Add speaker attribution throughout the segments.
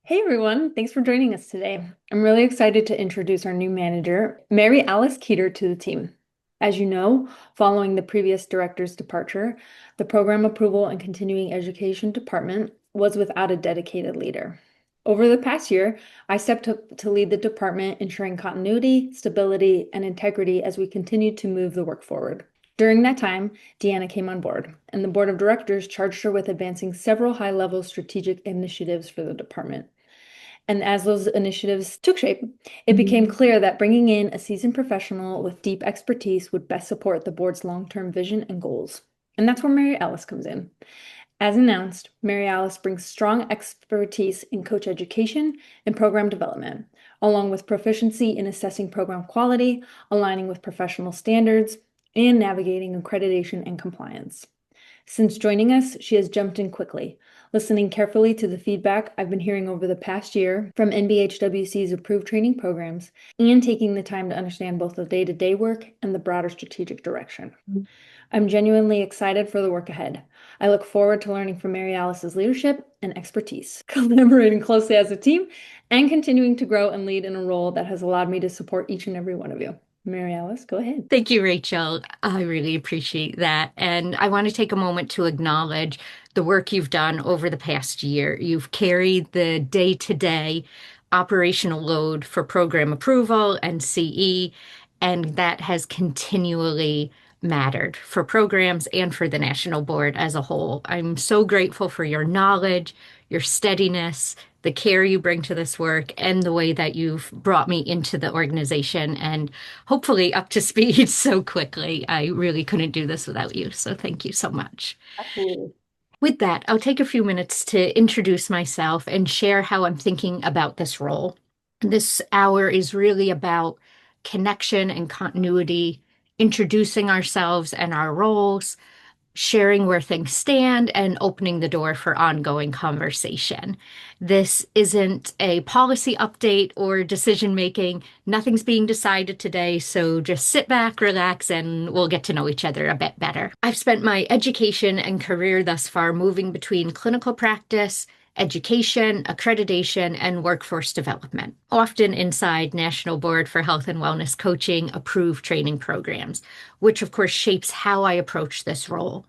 Speaker 1: Hey everyone, thanks for joining us today. I'm really excited to introduce our new manager, Mary Alice Keeter, to the team. As you know, following the previous director's departure, the Program Approval and Continuing Education Department was without a dedicated leader. Over the past year, I stepped up to lead the department, ensuring continuity, stability, and integrity as we continued to move the work forward. During that time, Deanna came on board, and the board of directors charged her with advancing several high-level strategic initiatives for the department. And as those initiatives took shape, it became clear that bringing in a seasoned professional with deep expertise would best support the board's long-term vision and goals. And that's where Mary Alice comes in. As announced, Mary Alice brings strong expertise in coach education and program development, along with proficiency in assessing program quality, aligning with professional standards, and navigating accreditation and compliance. Since joining us, she has jumped in quickly, listening carefully to the feedback I've been hearing over the past year from NBHWC's approved training programs and taking the time to understand both the day-to-day work and the broader strategic direction. I'm genuinely excited for the work ahead. I look forward to learning from Mary Alice's leadership and expertise, collaborating closely as a team, and continuing to grow and lead in a role that has allowed me to support each and every one of you. Mary Alice, go ahead.
Speaker 2: Thank you, Rachel. I really appreciate that. And I want to take a moment to acknowledge the work you've done over the past year. You've carried the day-to-day operational load for program approval and CE, and that has continually mattered for programs and for the national board as a whole. I'm so grateful for your knowledge, your steadiness, the care you bring to this work, and the way that you've brought me into the organization and hopefully up to speed so quickly. I really couldn't do this without you. So thank you so much.
Speaker 1: Absolutely.
Speaker 2: With that, I'll take a few minutes to introduce myself and share how I'm thinking about this role. This hour is really about connection and continuity, introducing ourselves and our roles, sharing where things stand, and opening the door for ongoing conversation. This isn't a policy update or decision making. Nothing's being decided today, so just sit back, relax, and we'll get to know each other a bit better. I've spent my education and career thus far moving between clinical practice, education, accreditation, and workforce development, often inside National Board for Health and Wellness Coaching approved training programs, which of course shapes how I approach this role.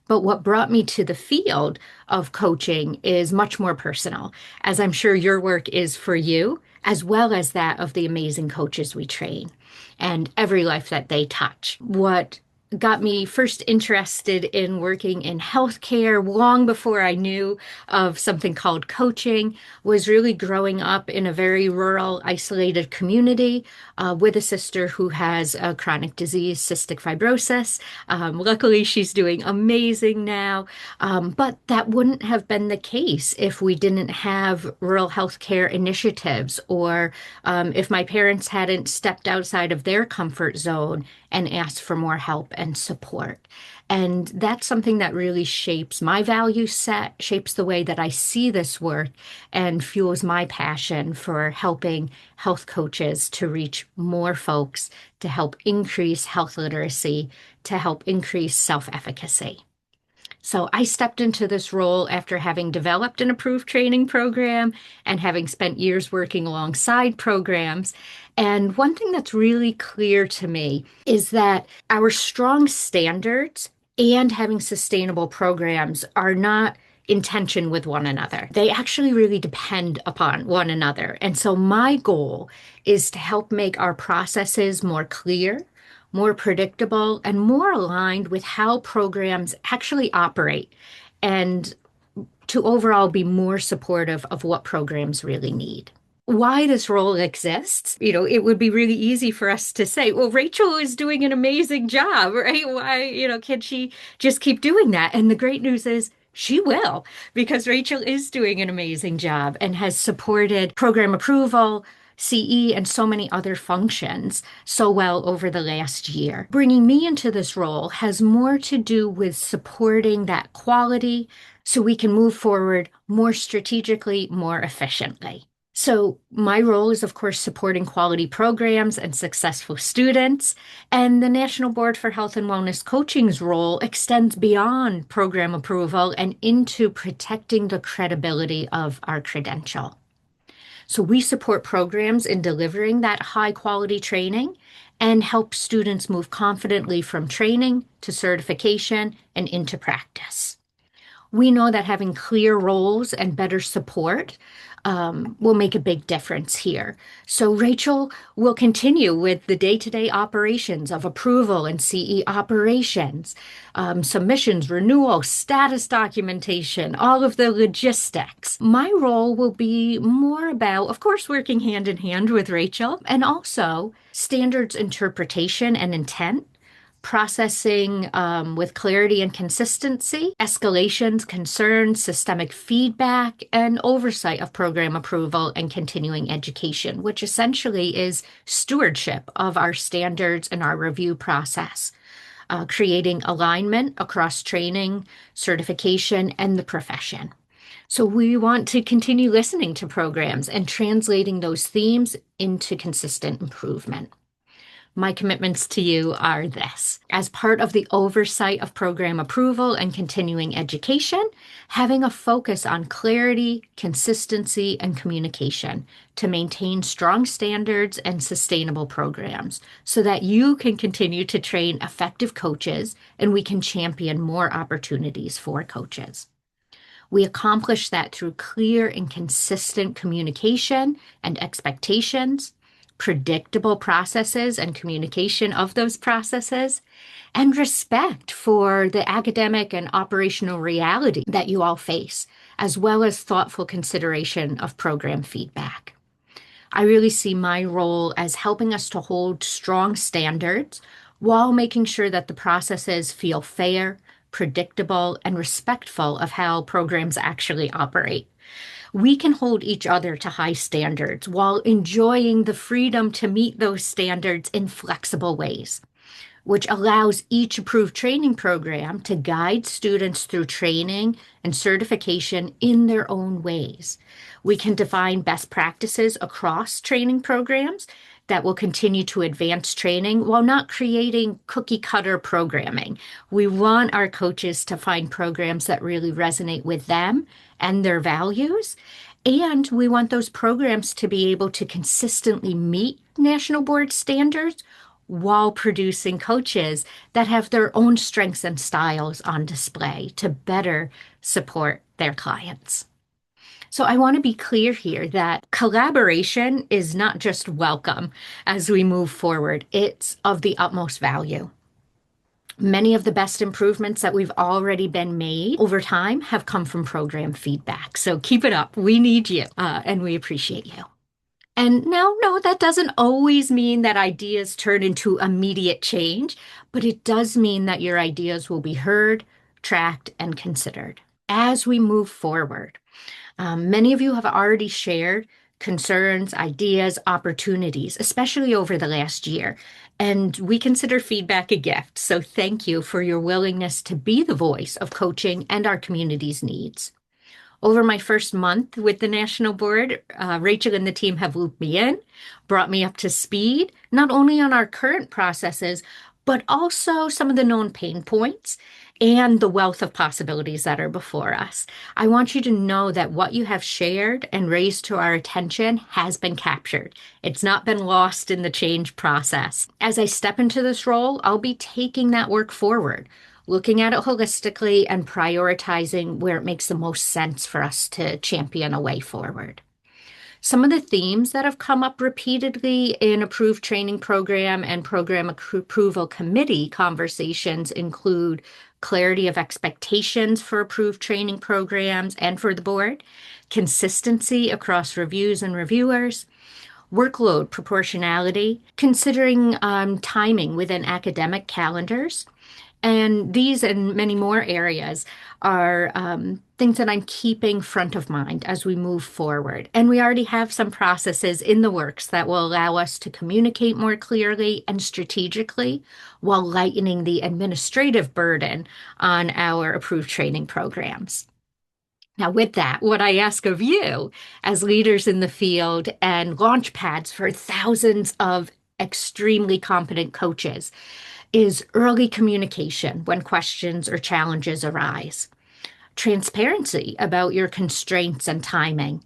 Speaker 2: But what brought me to the field of coaching is much more personal, as I'm sure your work is for you, as well as that of the amazing coaches we train and every life that they touch. What got me first interested in working in healthcare long before I knew of something called coaching was really growing up in a very rural, isolated community with a sister who has a chronic disease, cystic fibrosis. Luckily, she's doing amazing now. But that wouldn't have been the case if we didn't have rural healthcare initiatives or if my parents hadn't stepped outside of their comfort zone and asked for more help and support. And that's something that really shapes my value set, shapes the way that I see this work, and fuels my passion for helping health coaches to reach more folks, to help increase health literacy, to help increase self-efficacy. So I stepped into this role after having developed an approved training program and having spent years working alongside programs. And one thing that's really clear to me is that our strong standards and having sustainable programs are not in tension with one another. They actually really depend upon one another. And so my goal is to help make our processes more clear, more predictable, and more aligned with how programs actually operate, and to overall be more supportive of what programs really need. Why this role exists, it would be really easy for us to say, well, Rachel is doing an amazing job, right? Why, can she just keep doing that? And the great news is she will, because Rachel is doing an amazing job and has supported program approval, CE, and so many other functions so well over the last year. Bringing me into this role has more to do with supporting that quality so we can move forward more strategically, more efficiently. So my role is, of course, supporting quality programs and successful students. And the National Board for Health and Wellness Coaching's role extends beyond program approval and into protecting the credibility of our credential. So we support programs in delivering that high quality training and help students move confidently from training to certification and into practice. We know that having clear roles and better support will make a big difference here. So Rachel will continue with the day-to-day operations of approval and CE operations, submissions, renewal, status documentation, all of the logistics. My role will be more about, of course, working hand in hand with Rachel, and also standards interpretation and intent, processing with clarity and consistency, escalations, concerns, systemic feedback, and oversight of program approval and continuing education, which essentially is stewardship of our standards and our review process, creating alignment across training, certification, and the profession. So we want to continue listening to programs and translating those themes into consistent improvement. My commitments to you are this. As part of the oversight of program approval and continuing education, having a focus on clarity, consistency, and communication to maintain strong standards and sustainable programs so that you can continue to train effective coaches and we can champion more opportunities for coaches. We accomplish that through clear and consistent communication and expectations, predictable processes and communication of those processes, and respect for the academic and operational reality that you all face, as well as thoughtful consideration of program feedback. I really see my role as helping us to hold strong standards while making sure that the processes feel fair, predictable, and respectful of how programs actually operate. We can hold each other to high standards while enjoying the freedom to meet those standards in flexible ways, which allows each approved training program to guide students through training and certification in their own ways. We can define best practices across training programs that will continue to advance training while not creating cookie cutter programming. We want our coaches to find programs that really resonate with them and their values. And we want those programs to be able to consistently meet national board standards while producing coaches that have their own strengths and styles on display to better support their clients. So I want to be clear here that collaboration is not just welcome as we move forward, it's of the utmost value. Many of the best improvements that we've already been made over time have come from program feedback. So keep it up. We need you, and we appreciate you. And no, that doesn't always mean that ideas turn into immediate change, but it does mean that your ideas will be heard, tracked, and considered as we move forward. Many of you have already shared concerns, ideas, opportunities, especially over the last year. And we consider feedback a gift. So thank you for your willingness to be the voice of coaching and our community's needs. Over my first month with the National Board, Rachel and the team have looped me in, brought me up to speed, not only on our current processes, but also some of the known pain points and the wealth of possibilities that are before us. I want you to know that what you have shared and raised to our attention has been captured. It's not been lost in the change process. As I step into this role, I'll be taking that work forward, looking at it holistically and prioritizing where it makes the most sense for us to champion a way forward. Some of the themes that have come up repeatedly in approved training program and program approval committee conversations include clarity of expectations for approved training programs and for the board, consistency across reviews and reviewers, workload proportionality, considering timing within academic calendars. And these and many more areas are things that I'm keeping front of mind as we move forward. And we already have some processes in the works that will allow us to communicate more clearly and strategically while lightening the administrative burden on our approved training programs. Now, with that, what I ask of you as leaders in the field and launch pads for thousands of extremely competent coaches is early communication when questions or challenges arise, transparency about your constraints and timing,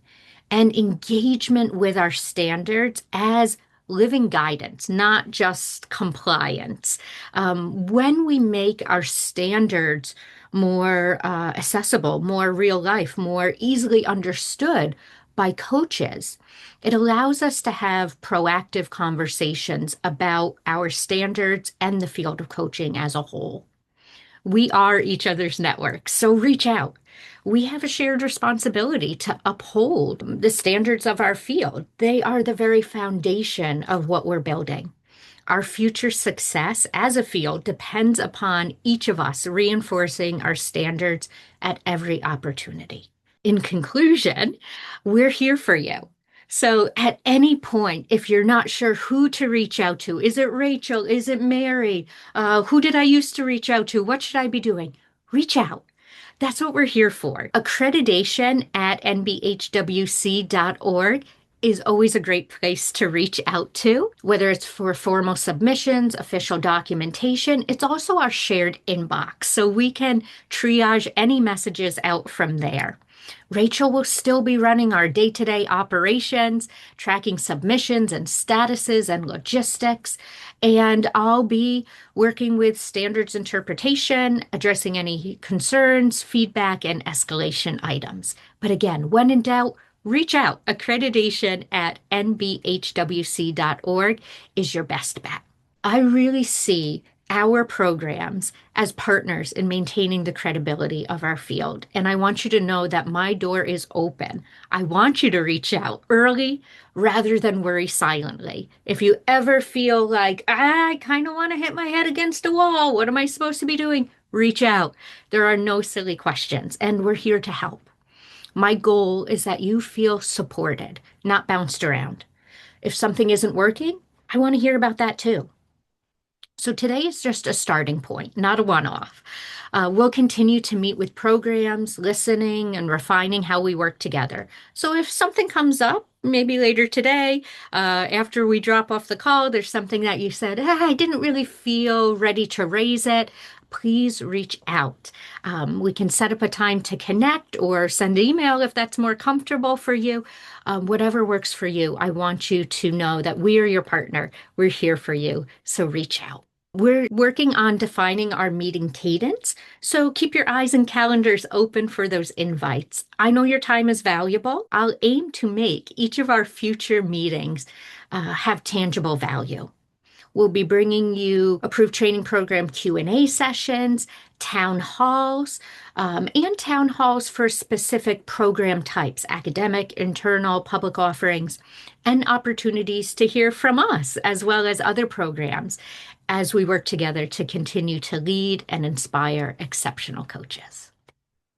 Speaker 2: and engagement with our standards as living guidance, not just compliance. When we make our standards more accessible, more real life, more easily understood by coaches, it allows us to have proactive conversations about our standards and the field of coaching as a whole. We are each other's networks, so reach out. We have a shared responsibility to uphold the standards of our field. They are the very foundation of what we're building. Our future success as a field depends upon each of us reinforcing our standards at every opportunity. In conclusion, we're here for you. So at any point, if you're not sure who to reach out to, is it Rachel? Is it Mary? Who did I used to reach out to? What should I be doing? Reach out. That's what we're here for. Accreditation at nbhwc.org is always a great place to reach out to, whether it's for formal submissions, official documentation. It's also our shared inbox, so we can triage any messages out from there. Rachel will still be running our day-to-day operations, tracking submissions and statuses and logistics, and I'll be working with standards interpretation, addressing any concerns, feedback, and escalation items. But again, when in doubt, reach out. Accreditation at nbhwc.org is your best bet. I really see our programs as partners in maintaining the credibility of our field. And I want you to know that my door is open. I want you to reach out early rather than worry silently. If you ever feel like, I kind of want to hit my head against a wall, what am I supposed to be doing? Reach out. There are no silly questions, and we're here to help. My goal is that you feel supported, not bounced around. If something isn't working, I want to hear about that too. So today is just a starting point, not a one-off. We'll continue to meet with programs, listening, and refining how we work together. So if something comes up, maybe later today, after we drop off the call, there's something that you said, I didn't really feel ready to raise it, please reach out. We can set up a time to connect or send an email if that's more comfortable for you. Whatever works for you, I want you to know that we're your partner. We're here for you, so reach out. We're working on defining our meeting cadence, so keep your eyes and calendars open for those invites. I know your time is valuable. I'll aim to make each of our future meetings have tangible value. We'll be bringing you approved training program Q&A sessions, town halls, and town halls for specific program types, academic, internal, public offerings, and opportunities to hear from us as well as other programs as we work together to continue to lead and inspire exceptional coaches.